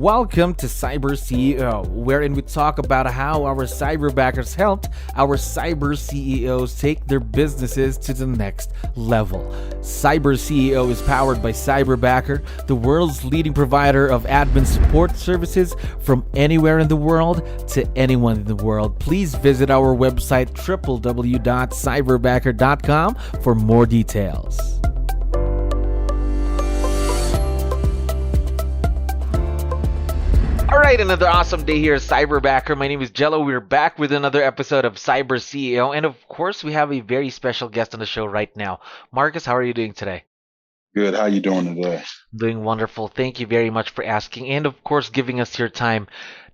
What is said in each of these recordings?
Welcome to CyberCEO, wherein we talk about how our cyberbackers helped our cyber CEOs take their businesses to the next level. CyberCEO is powered by Cyberbacker, the world's leading provider of admin support services from anywhere in the world to anyone in the world. Please visit our website www.cyberbacker.com for more details. All right, another awesome day here at Cyberbacker. My name is Jello. We're back with another episode of CyberCEO. And of course, we have a very special guest on the show right now. Marcus, how are you doing today? Good. How you doing today? Doing wonderful. Thank you very much for asking and, of course, giving us your time.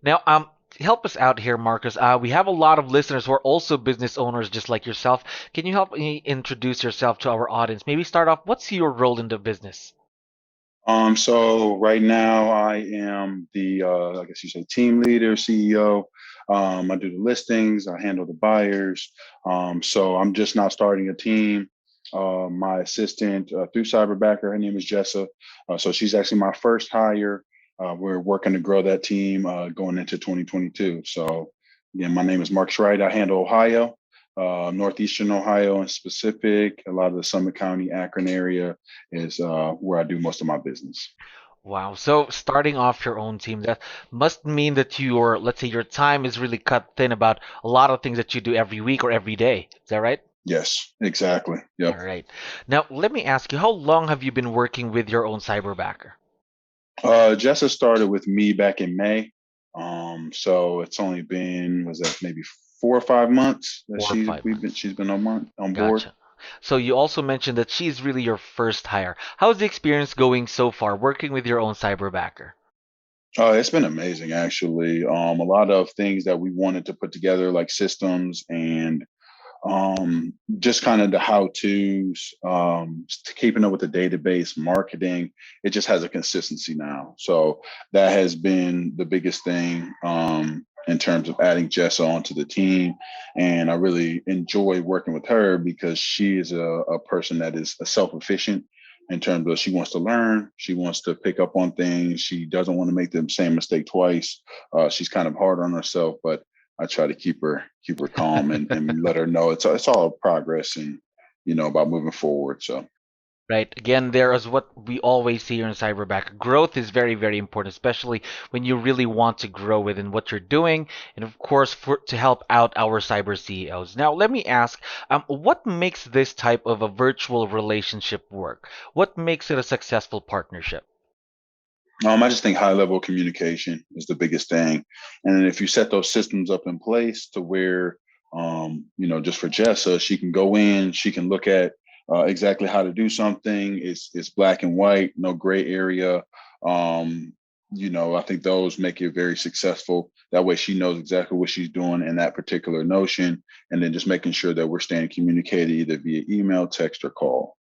Now, help us out here, Marcus. We have a lot of listeners who are also business owners just like yourself. Can you help me introduce yourself to our audience? Maybe start off, what's your role in the business? So right now I am the, I guess you say team leader, CEO. I do the listings, I handle the buyers. So I'm just now starting a team. My assistant through Cyberbacker, her name is 𝗙cie. So she's actually my first hire. We're working to grow that team going into 2022. So again, my name is 𝗙liche𝗰𝗶𝗹. I handle Ohio. Northeastern Ohio in specific, a lot of the Summit County, Akron area is where I do most of my business. Wow. So starting off your own team, that must mean that your, let's say, your time is really cut thin about a lot of things that you do every week or every day. Is that right? Yes, exactly. All Yep. right. Now, let me ask you, how long have you been working with your own cyberbacker? 𝗙cie started with me back in May. So it's only been, was that maybe 4 or 5 months that 4 or 5 months. she's been on board. Gotcha. So you also mentioned that she's really your first hire. How's the experience going so far working with your own cyberbacker? It's been amazing, actually. A lot of things that we wanted to put together, like systems and just kind of the how to's, keeping up with the database, marketing. It just has a consistency now. So that has been the biggest thing in terms of adding 𝗙cie onto the team. And I really enjoy working with her because she is a person that is self-efficient in terms of she wants to learn, she wants to pick up on things, she doesn't want to make the same mistake twice. She's kind of hard on herself, but I try to keep her calm and let her know it's all progress and about moving forward. So Right. Again, there is what we always see here in Cyberback. Growth is very, very important, especially when you really want to grow within what you're doing, and of course, to help out our cyber CEOs. Now, let me ask, what makes this type of a virtual relationship work? What makes it a successful partnership? I just think high level communication is the biggest thing. And then if you set those systems up in place to where just for 𝗙cie, she can go in, she can look at exactly how to do something. It's black and white, no gray area. I think those make it very successful. That way she knows exactly what she's doing in that particular notion, and then just making sure that we're staying communicated either via email, text, or call.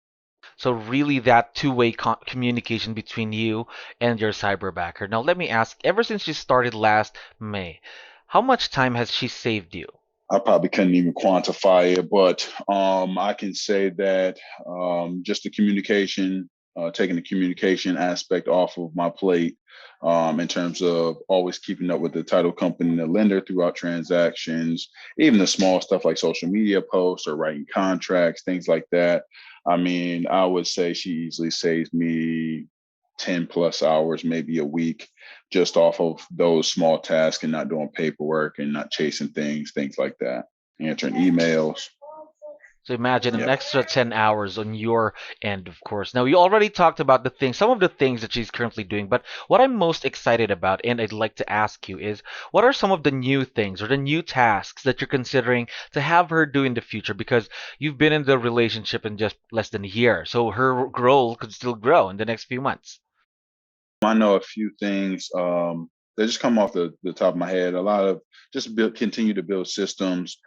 So really that two-way communication between you and your cyberbacker. Now, let me ask, ever since you started last May, how much time has she saved you? I probably couldn't even quantify it, but I can say that just the communication, taking the communication aspect off of my plate, in terms of always keeping up with the title company and the lender throughout transactions, even the small stuff like social media posts or writing contracts, things like that. I mean, I would say she easily saves me 10 plus hours, maybe a week, just off of those small tasks and not doing paperwork and not chasing things like that, answering emails. So imagine an Yeah. extra 10 hours on your end, of course. Now, you already talked about the things, some of the things that she's currently doing, but what I'm most excited about, and I'd like to ask you is, what are some of the new things or the new tasks that you're considering to have her do in the future? Because you've been in the relationship in just less than a year, so her role could still grow in the next few months. I know a few things that just come off the top of my head. A lot of just continue to build systems.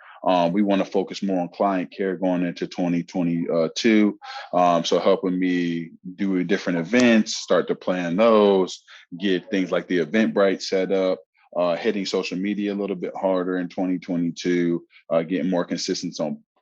We want to focus more on client care going into 2022. So helping me do different events, start to plan those, get things like the Eventbrite set up, hitting social media a little bit harder in 2022, getting more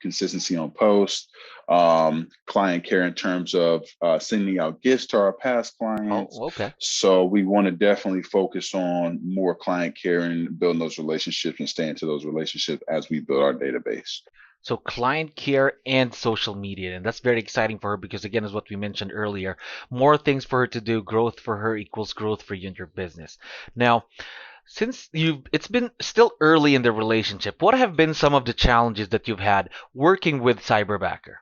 consistency on posts, client care in terms of sending out gifts to our past clients. Oh, okay. So we want to definitely focus on more client care and building those relationships and staying to those relationships as we build our database. So client care and social media, and that's very exciting for her because again, as what we mentioned earlier, more things for her to do, growth for her equals growth for you and your business. Now, since it's been still early in the relationship, what have been some of the challenges that you've had working with Cyberbacker?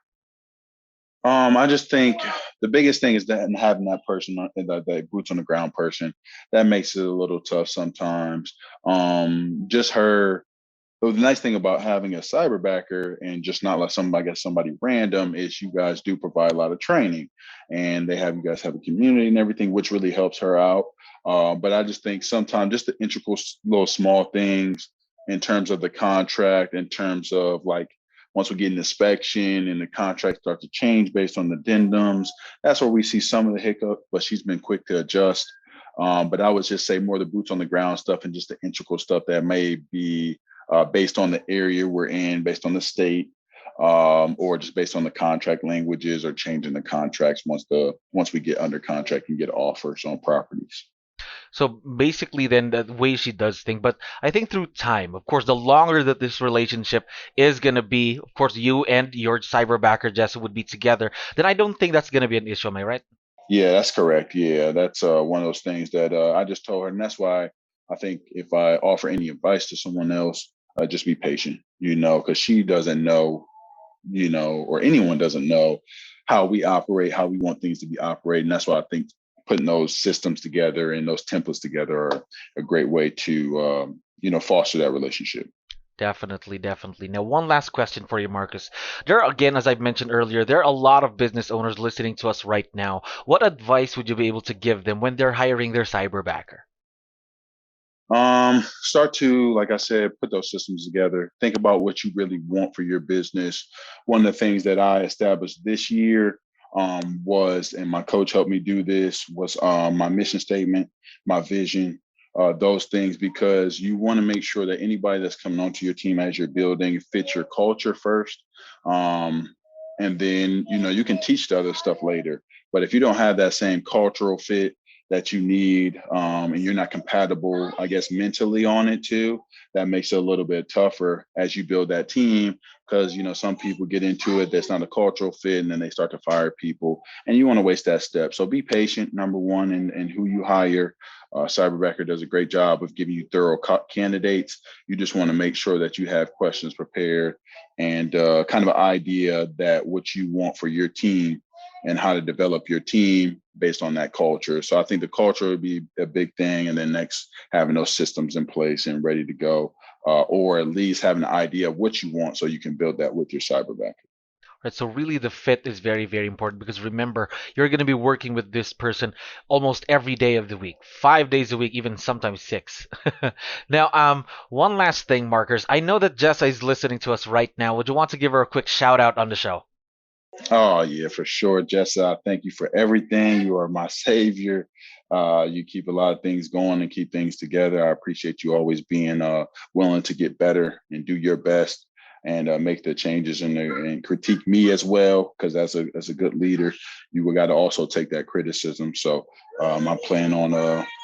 I just think the biggest thing is that having that person, that boots on the ground person, that makes it a little tough sometimes. Just her. So the nice thing about having a cyberbacker and just not like somebody random is you guys do provide a lot of training, and you guys have a community and everything, which really helps her out. But I just think sometimes just the integral little small things in terms of the contract, in terms of like once we get an inspection and the contract starts to change based on the addendums, that's where we see some of the hiccup, but she's been quick to adjust. But I would just say more the boots on the ground stuff and just the integral stuff that may be based on the area we're in, based on the state, or just based on the contract languages or changing the contracts once we get under contract and get offers on properties. So basically then the way she does things, but I think through time, of course, the longer that this relationship is going to be, of course, you and your cyberbacker, Jessie, would be together, then I don't think that's going to be an issue. Am I right? Yeah, that's correct. Yeah, that's one of those things that I just told her. And that's why I think if I offer any advice to someone else, just be patient, because she doesn't know, or anyone doesn't know how we operate, how we want things to be operated. And that's why I think putting those systems together and those templates together are a great way to, foster that relationship. Definitely, definitely. Now, one last question for you, Marcus. Again, as I mentioned earlier, there are a lot of business owners listening to us right now. What advice would you be able to give them when they're hiring their cyberbacker? Start to, like I said, put those systems together. Think about what you really want for your business. One of the things that I established this year was, and my coach helped me do this, was my mission statement, my vision, those things, because you want to make sure that anybody that's coming onto your team as you're building fits your culture first. And then, you can teach the other stuff later. But if you don't have that same cultural fit that you need, and you're not compatible, I guess, mentally on it too, that makes it a little bit tougher as you build that team, because, some people get into it, that's not a cultural fit, and then they start to fire people, and you want to waste that step. So be patient, number one, and who you hire. Cyberbacker does a great job of giving you thorough candidates. You just want to make sure that you have questions prepared and kind of an idea that what you want for your team and how to develop your team based on that culture. So I think the culture would be a big thing. And then next, having those systems in place and ready to go, or at least having an idea of what you want so you can build that with your cyberbacker. Right, so really the fit is very, very important because remember, you're going to be working with this person almost every day of the week, 5 days a week, even sometimes 6. Now, one last thing, Markers. I know that Jessa is listening to us right now. Would you want to give her a quick shout out on the show? Oh, yeah, for sure. Jessa, thank you for everything. You are my savior. You keep a lot of things going and keep things together. I appreciate you always being willing to get better and do your best and make the changes and critique me as well, because as a good leader, you got to also take that criticism. So I plan on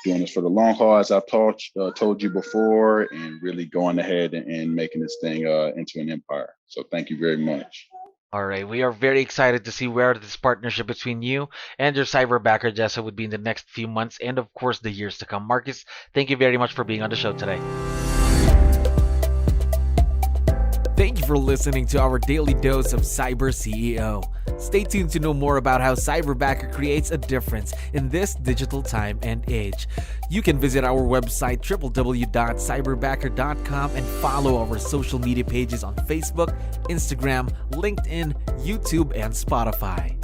doing this for the long haul, as I've told you before, and really going ahead and making this thing into an empire. So thank you very much. All right, we are very excited to see where this partnership between you and your cyberbacker, Jessa, would be in the next few months and, of course, the years to come. Marcus, thank you very much for being on the show today. Thank you for listening to our daily dose of Cyber CEO. Stay tuned to know more about how Cyberbacker creates a difference in this digital time and age. You can visit our website www.cyberbacker.com and follow our social media pages on Facebook, Instagram, LinkedIn, YouTube, and Spotify.